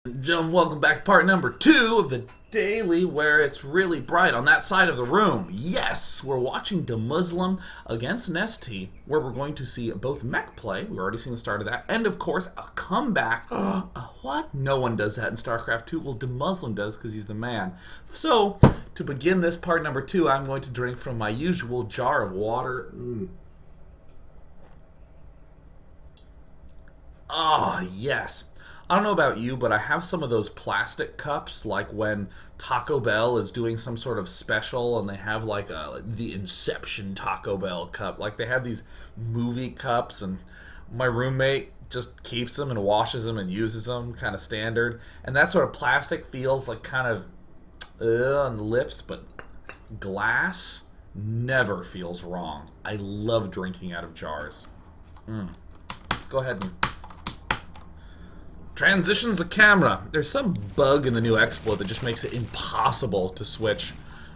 Gentlemen, welcome back to part number 2 of the daily, where it's really bright on that side of the room. Yes, we're watching DeMusliM against NesTea, where we're going to see both Mech play. We've already seen the start of that, and of course a comeback. What? No one does that in StarCraft 2. Well, DeMusliM does because he's the man. So to begin this part number 2, I'm going to drink from my usual jar of water. Yes. I don't know about you, but I have some of those plastic cups, like when Taco Bell is doing some sort of special and they have like the Inception Taco Bell cup. Like they have these movie cups, and my roommate just keeps them and washes them and uses them, kind of standard. And that sort of plastic feels like kind of on the lips, but glass never feels wrong. I love drinking out of jars. Let's go ahead and transitions the camera. There's some bug in the new exploit that just makes it impossible to switch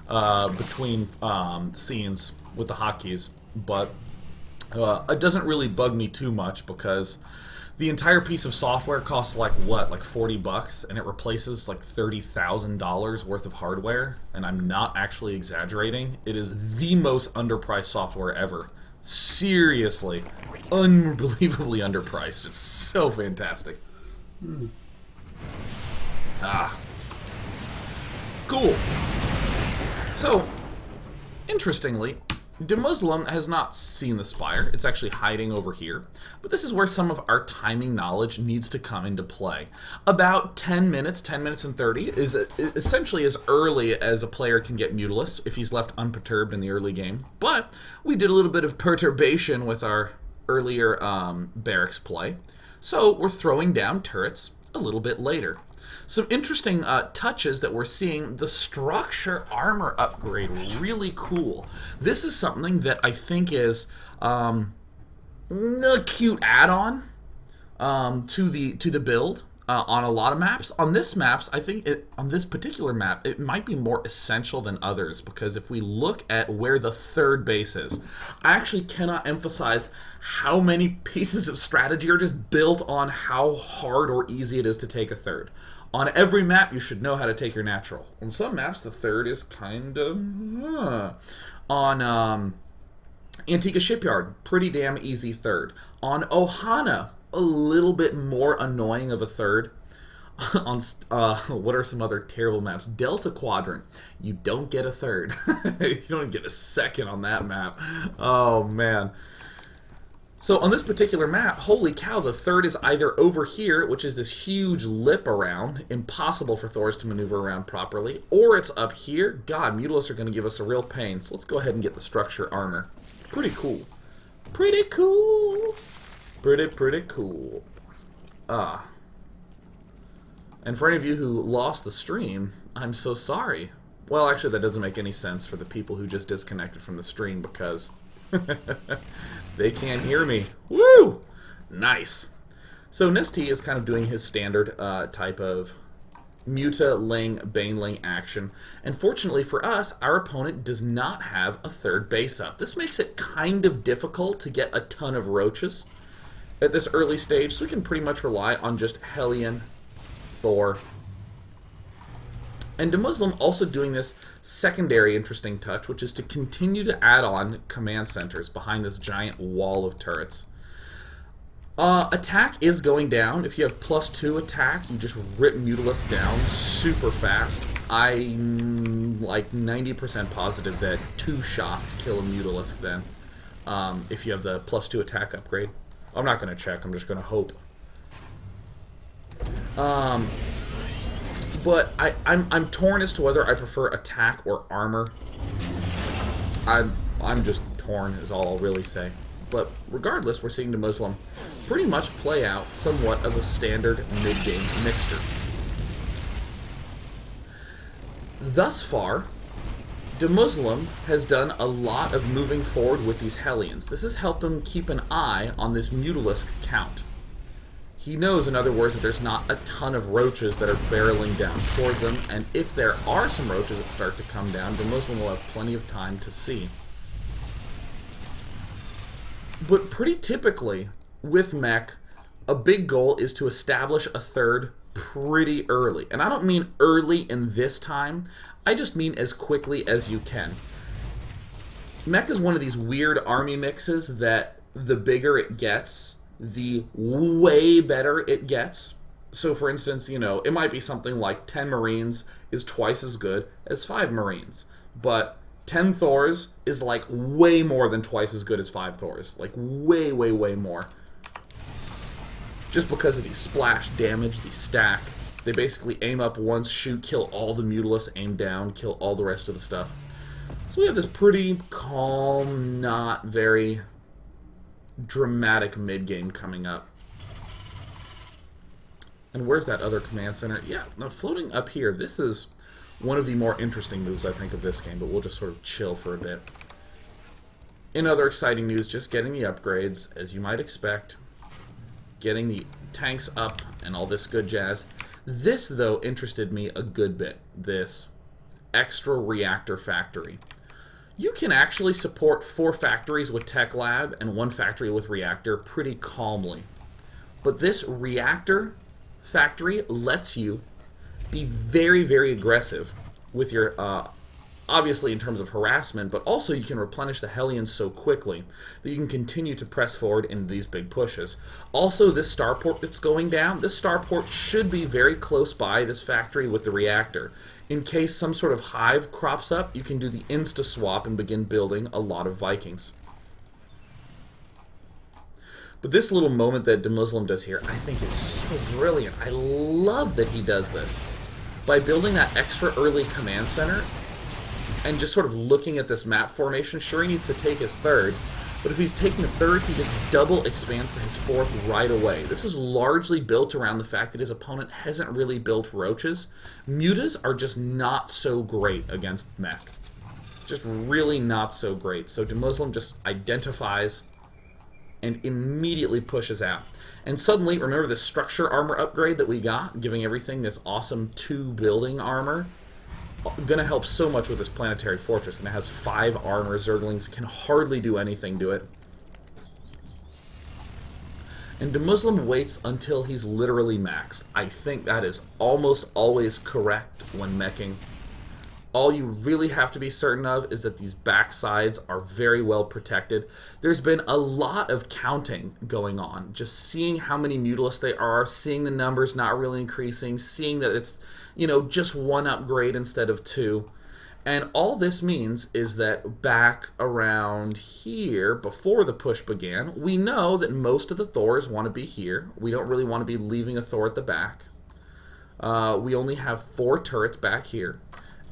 between scenes with the hotkeys, but it doesn't really bug me too much because the entire piece of software costs like what, like $40, and it replaces like $30,000 worth of hardware, and I'm not actually exaggerating. It is the most underpriced software ever. Seriously, unbelievably underpriced. It's so fantastic. Cool. So, interestingly, DeMusliM has not seen the spire. It's actually hiding over here. But this is where some of our timing knowledge needs to come into play. About 10 minutes and 30, is essentially as early as a player can get Mutilus if he's left unperturbed in the early game. But we did a little bit of perturbation with our earlier barracks play. So we're throwing down turrets a little bit later. Some interesting touches that we're seeing. The structure armor upgrade, really cool. This is something that I think is a cute add-on to the build on a lot of maps. On this particular map, it might be more essential than others, because if we look at where the third base is, I actually cannot emphasize how many pieces of strategy are just built on how hard or easy it is to take a third. On every map, you should know how to take your natural. On some maps, the third is kind of... On Antigua Shipyard, pretty damn easy third. On Ohana, a little bit more annoying of a third. On what are some other terrible maps? Delta Quadrant, you don't get a third. You don't get a second on that map. Oh man. So on this particular map, holy cow, the third is either over here, which is this huge lip around, impossible for Thors to maneuver around properly, or it's up here. God, Mutilus are going to give us a real pain. So let's go ahead and get the structure armor. Pretty cool. Pretty cool. Pretty cool. And for any of you who lost the stream, I'm so sorry. Well, actually, that doesn't make any sense for the people who just disconnected from the stream, because they can't hear me. Woo! Nice. So NesTea is kind of doing his standard type of Muta-Ling, Baneling action. And fortunately for us, our opponent does not have a third base up. This makes it kind of difficult to get a ton of roaches at this early stage, so we can pretty much rely on just Hellion, Thor. And DeMusliM also doing this secondary interesting touch, which is to continue to add on command centers behind this giant wall of turrets. Attack is going down. If you have +2 attack, you just rip Mutilus down super fast. I'm like 90% positive that 2 shots kill a Mutilus then, if you have the +2 attack upgrade. I'm not going to check, I'm just going to hope. But I'm torn as to whether I prefer attack or armor. I'm just torn is all I'll really say. But regardless, we're seeing DeMusliM pretty much play out somewhat of a standard mid-game mixture. Thus far, DeMusliM has done a lot of moving forward with these Hellions. This has helped him keep an eye on this Mutalisk count. He knows, in other words, that there's not a ton of roaches that are barreling down towards him, and if there are some roaches that start to come down, DeMusliM will have plenty of time to see. But pretty typically, with Mech, a big goal is to establish a third pretty early. And I don't mean early in this time, I just mean as quickly as you can. Mech is one of these weird army mixes that the bigger it gets, the way better it gets. So for instance, you know, it might be something like 10 Marines is twice as good as 5 Marines. But 10 Thors is like way more than twice as good as 5 Thors. Like way, way, way more. Just because of the splash damage, the stack. They basically aim up once, shoot, kill all the Mutalists, aim down, kill all the rest of the stuff. So we have this pretty calm, not very dramatic mid-game coming up. And where's that other command center? Yeah, now floating up here, this is one of the more interesting moves, I think, of this game, but we'll just sort of chill for a bit. In other exciting news, just getting the upgrades, as you might expect. Getting the tanks up and all this good jazz. This, though, interested me a good bit. This extra reactor factory. You can actually support 4 factories with Tech Lab and 1 factory with reactor pretty calmly. But this reactor factory lets you be very, very aggressive with your, obviously in terms of harassment, but also you can replenish the Hellions so quickly that you can continue to press forward into these big pushes. Also, this starport that's going down, this starport should be very close by this factory with the reactor. In case some sort of hive crops up, you can do the insta-swap and begin building a lot of Vikings. But this little moment that DeMusliM does here, I think is so brilliant. I love that he does this. By building that extra early command center, and just sort of looking at this map formation, sure he needs to take his 3rd, but if he's taking the 3rd, he just double expands to his 4th right away. This is largely built around the fact that his opponent hasn't really built roaches. Mutas are just not so great against Mech. Just really not so great. So DeMusliM just identifies and immediately pushes out. And suddenly, remember the structure armor upgrade that we got, giving everything this awesome 2 building armor? Gonna help so much with this planetary fortress, and it has 5 armor. Zerglings can hardly do anything to it. And DeMusliM waits until he's literally maxed. I think that is almost always correct when meching. All you really have to be certain of is that these backsides are very well protected. There's been a lot of counting going on. Just seeing how many Mutalists there are, seeing the numbers not really increasing, seeing that it's, you know, just 1 upgrade instead of 2. And all this means is that back around here, before the push began, we know that most of the Thors want to be here. We don't really want to be leaving a Thor at the back. We only have 4 turrets back here.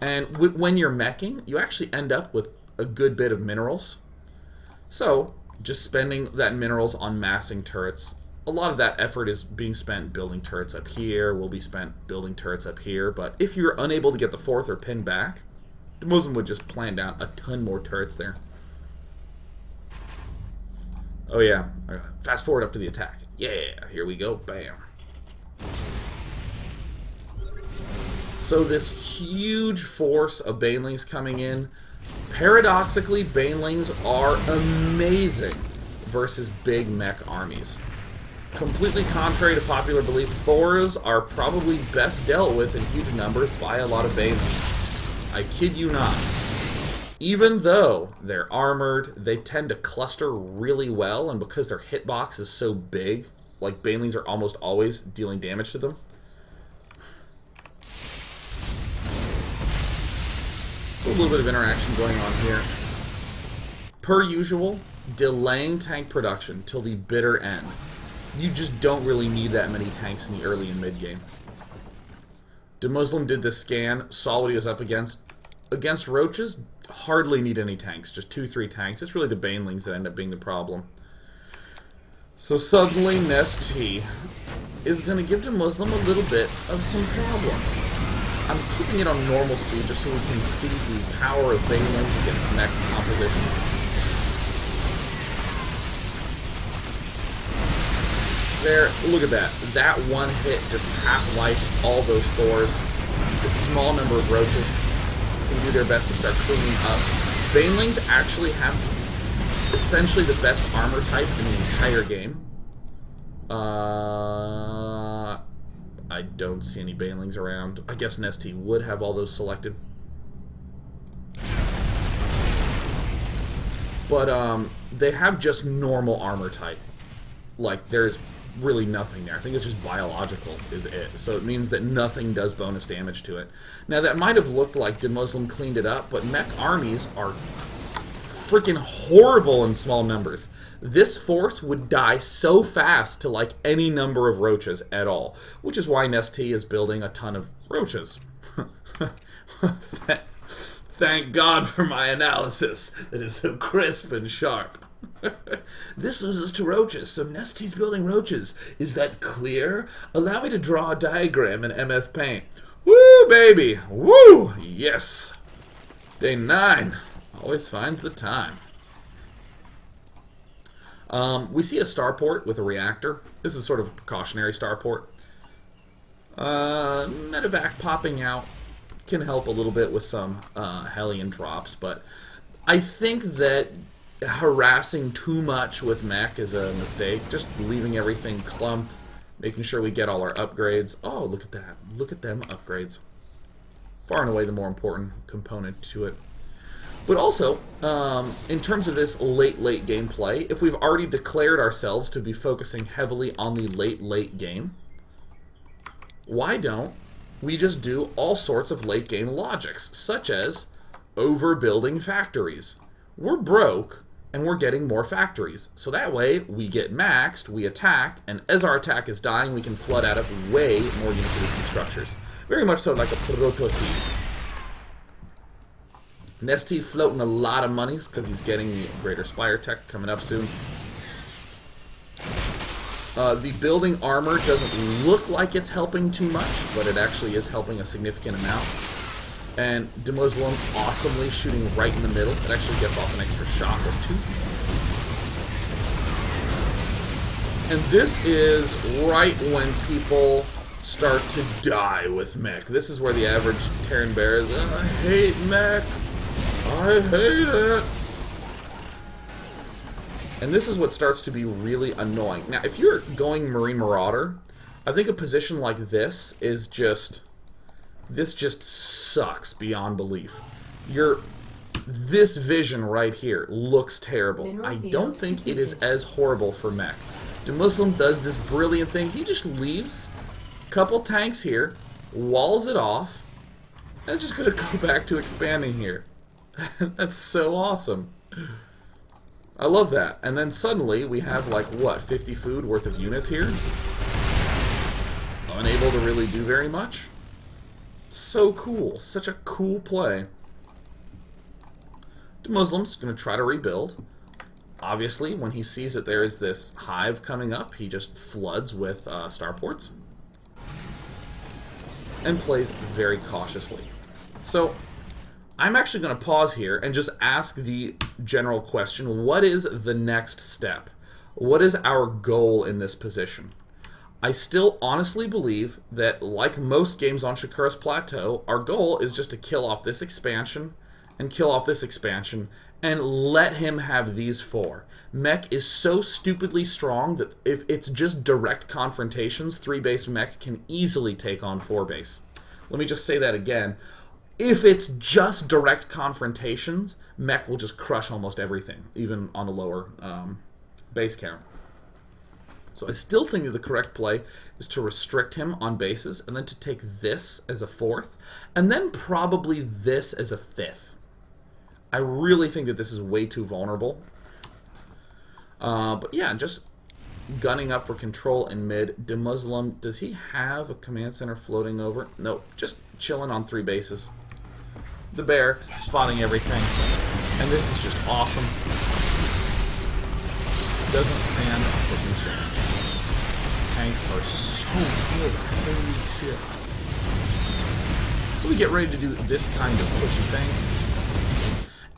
And when you're meching, you actually end up with a good bit of minerals. So, just spending that minerals on massing turrets. A lot of that effort is being spent building turrets up here, will be spent building turrets up here, but if you're unable to get the 4th or pin back, DeMusliM would just plan down a ton more turrets there. Oh yeah, fast forward up to the attack. Yeah, here we go, bam. So this huge force of Banelings coming in. Paradoxically, Banelings are amazing versus big mech armies. Completely contrary to popular belief, Thors are probably best dealt with in huge numbers by a lot of Banelings. I kid you not. Even though they're armored, they tend to cluster really well, and because their hitbox is so big, like Banelings are almost always dealing damage to them. A little bit of interaction going on here. Per usual, delaying tank production till the bitter end. You just don't really need that many tanks in the early and mid game. DeMusliM did this scan, saw what he was up against. Against roaches, hardly need any tanks, just 2-3 tanks. It's really the Banelings that end up being the problem. So suddenly NesTea is going to give DeMusliM a little bit of some problems. I'm keeping it on normal speed just so we can see the power of Banelings against mech compositions. There, look at that. That one hit just half-life all those Thors. A small number of roaches can do their best to start cleaning up. Banelings actually have essentially the best armor type in the entire game. I don't see any banelings around. I guess NesTea would have all those selected. But they have just normal armor type. Like, there's really nothing there. I think it's just biological is it. So it means that nothing does bonus damage to it. Now, that might have looked like DeMusliM cleaned it up, but mech armies are freaking horrible in small numbers. This force would die so fast to, like, any number of roaches at all, which is why NesTea is building a ton of roaches. Thank God for my analysis that is so crisp and sharp. This loses to roaches, so NesTea's building roaches. Is that clear? Allow me to draw a diagram in MS Paint. Woo, baby! Woo! Yes! Day 9 always finds the time. We see a starport with a reactor. This is sort of a precautionary starport. Medevac popping out can help a little bit with some Hellion drops, but I think that harassing too much with Mech is a mistake. Just leaving everything clumped, making sure we get all our upgrades. Oh, look at that. Look at them upgrades. Far and away the more important component to it. But also, in terms of this late game play, if we've already declared ourselves to be focusing heavily on the late game, why don't we just do all sorts of late game logics, such as overbuilding factories? We're broke, and we're getting more factories. So that way, we get maxed, we attack, and as our attack is dying, we can flood out of way more unit-producing structures. Very much so like a proto-seed. NesTea floating a lot of monies because he's getting the Greater Spire Tech coming up soon. The building armor doesn't look like it's helping too much, but it actually is helping a significant amount. And DeMusliM awesomely shooting right in the middle. It actually gets off an extra shot or two. And this is right when people start to die with Mech. This is where the average Terran Bear is, I hate Mech. I hate it. And this is what starts to be really annoying. Now, if you're going Marine Marauder, I think a position like this is just... This just sucks beyond belief. This vision right here looks terrible. I don't think it is as horrible for Mech. DeMusliM does this brilliant thing. He just leaves a couple tanks here, walls it off, and it's just going to go back to expanding here. That's so awesome. I love that. And then suddenly we have like, what, 50 food worth of units here? Unable to really do very much. So cool. Such a cool play. DeMuslim's going to try to rebuild. Obviously, when he sees that there is this hive coming up, he just floods with starports. And plays very cautiously. So, I'm actually going to pause here and just ask the general question, what is the next step? What is our goal in this position? I still honestly believe that, like most games on Shakura's Plateau, our goal is just to kill off this expansion, and kill off this expansion, and let him have these 4. Mech is so stupidly strong that if it's just direct confrontations, 3-base Mech can easily take on 4-base. Let me just say that again. If it's just direct confrontations, Mech will just crush almost everything, even on a lower base count. So I still think that the correct play is to restrict him on bases, and then to take this as a 4th, and then probably this as a 5th. I really think that this is way too vulnerable. But yeah, just gunning up for control in mid. DeMusliM, does he have a command center floating over? Nope, just chilling on 3 bases. The barracks, spotting everything. And this is just awesome. Doesn't stand a freaking chance. Tanks are so good. Holy shit. So we get ready to do this kind of pushy thing.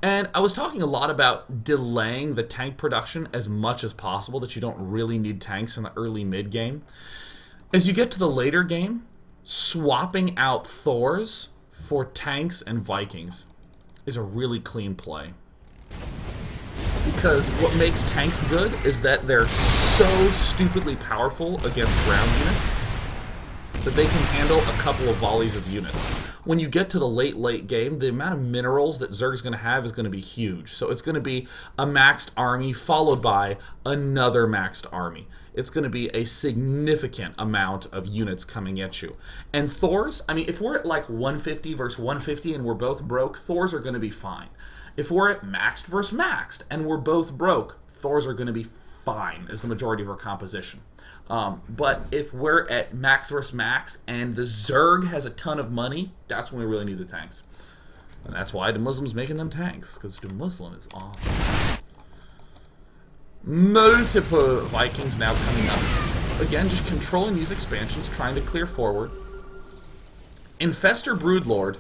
And I was talking a lot about delaying the tank production as much as possible, that you don't really need tanks in the early mid game. As you get to the later game, swapping out Thors for tanks and Vikings is a really clean play. Because what makes tanks good is that they're so stupidly powerful against ground units that they can handle a couple of volleys of units. When you get to the late game, the amount of minerals that Zerg's going to have is going to be huge. So it's going to be a maxed army followed by another maxed army. It's going to be a significant amount of units coming at you. And Thors, I mean, if we're at like 150 versus 150 and we're both broke, Thors are going to be fine. If we're at maxed versus maxed and we're both broke, Thors are going to be fine as the majority of our composition. But if we're at max versus max and the Zerg has a ton of money, that's when we really need the tanks. And that's why DeMuslim's making them tanks, because DeMuslim is awesome. Multiple Vikings now coming up. Again, just controlling these expansions, trying to clear forward. Infestor Broodlord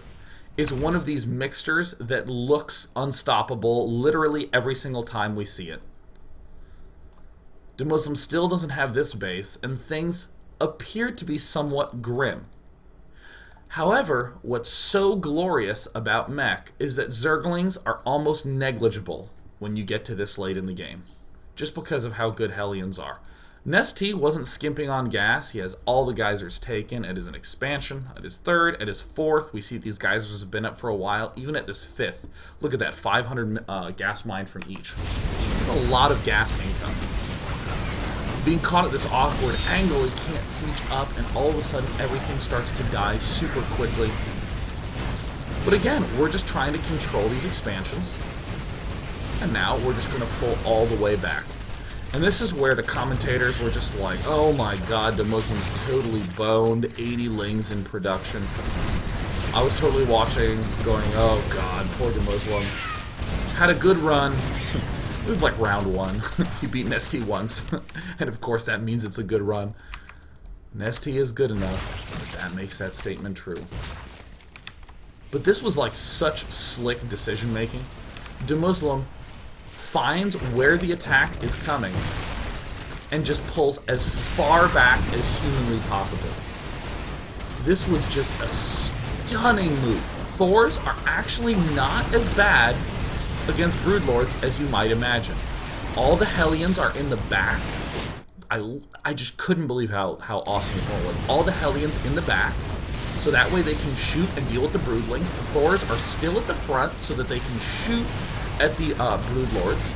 is one of these mixtures that looks unstoppable literally every single time we see it. DeMuslim still doesn't have this base, and things appear to be somewhat grim. However, what's so glorious about Mech is that Zerglings are almost negligible when you get to this late in the game, just because of how good Hellions are. NesTea wasn't skimping on gas. He has all the geysers taken at his expansion, at his third, at his fourth. We see these geysers have been up for a while, even at this fifth. Look at that, 500 gas mined from each. That's a lot of gas income. Being caught at this awkward angle, he can't siege up, and all of a sudden everything starts to die super quickly. But again, we're just trying to control these expansions, and now we're just going to pull all the way back. And this is where the commentators were just like, oh my god, DeMuslim's totally boned, 80 lings in production. I was totally watching, going, oh god, poor DeMuslim. Had a good run. This is like round one. He beat NesTea once. And of course that means it's a good run. NesTea is good enough, but that makes that statement true. But this was like such slick decision making. DeMuslim finds where the attack is coming and just pulls as far back as humanly possible. This was just a stunning move. Thors are actually not as bad against Broodlords as you might imagine. All the Hellions are in the back. I just couldn't believe how awesome this was. All the Hellions in the back, so that way they can shoot and deal with the Broodlings. The Thors are still at the front so that they can shoot at the Broodlords.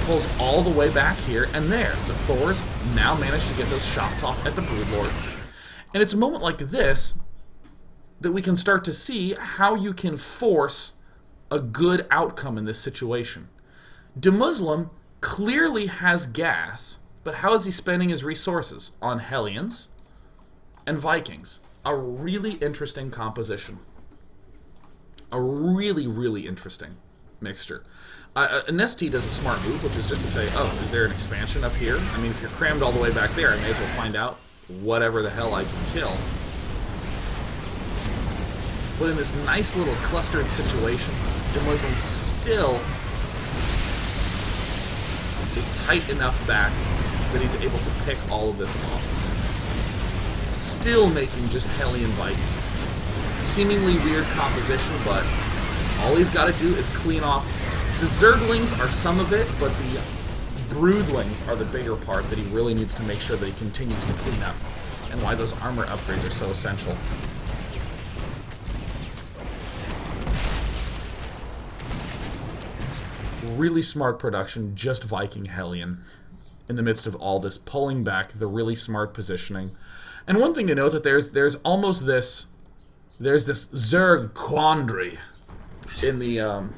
Pulls all the way back here, and there, the Thors now manage to get those shots off at the Broodlords. And it's a moment like this that we can start to see how you can force a good outcome in this situation. DeMuslim clearly has gas, but how is he spending his resources? On Hellions and Vikings. A really interesting composition. A really, really interesting mixture. NesTea does a smart move, which is just to say, oh, is there an expansion up here? I mean, if you're crammed all the way back there, I may as well find out whatever the hell I can kill. But in this nice little clustered situation, DeMuslim still is tight enough back that he's able to pick all of this off. Still making just Hellion Viking. Seemingly weird composition, but all he's got to do is clean off. The Zerglings are some of it, but the Broodlings are the bigger part that he really needs to make sure that he continues to clean up, and why those armor upgrades are so essential. Really smart production, just Viking Hellion in the midst of all this, pulling back, the really smart positioning. And one thing to note that there's almost this Zerg quandary in the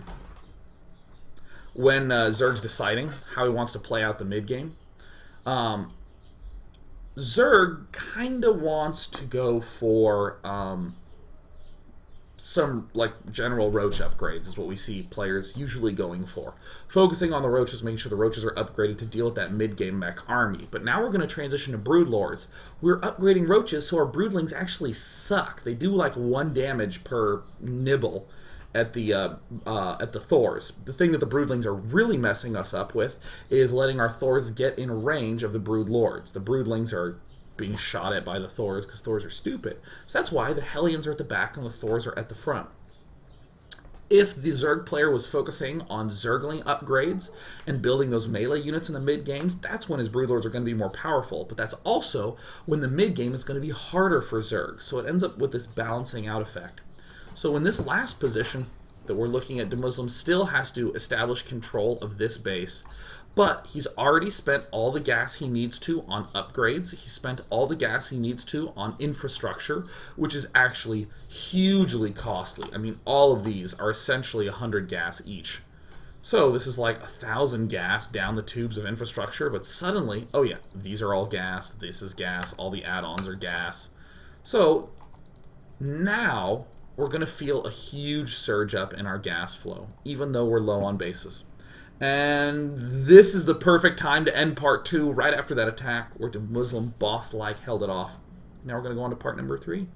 when Zerg's deciding how he wants to play out the mid game. Zerg kinda wants to go for some like general roach upgrades is what we see players usually going for. Focusing on the roaches, making sure the roaches are upgraded to deal with that mid-game mech army. But now we're going to transition to Broodlords. We're upgrading roaches so our Broodlings actually suck. They do like 1 damage per nibble at the Thors. The thing that the Broodlings are really messing us up with is letting our Thors get in range of the Broodlords. The Broodlings are being shot at by the Thors because Thors are stupid. So that's why the Hellions are at the back and the Thors are at the front. If the Zerg player was focusing on Zergling upgrades and building those melee units in the mid games, that's when his Broodlords are going to be more powerful. But that's also when the mid game is going to be harder for Zerg. So it ends up with this balancing out effect. So in this last position that we're looking at, DeMusliM still has to establish control of this base. But he's already spent all the gas he needs to on upgrades. He spent all the gas he needs to on infrastructure, which is actually hugely costly. I mean, all of these are essentially 100 gas each. So this is like 1,000 gas down the tubes of infrastructure, but suddenly, oh yeah, these are all gas, this is gas, all the add-ons are gas. So now we're going to feel a huge surge up in our gas flow, even though we're low on bases. And this is the perfect time to end part 2, right after that attack where DeMusliM boss-like held it off. Now we're going to go on to part number 3.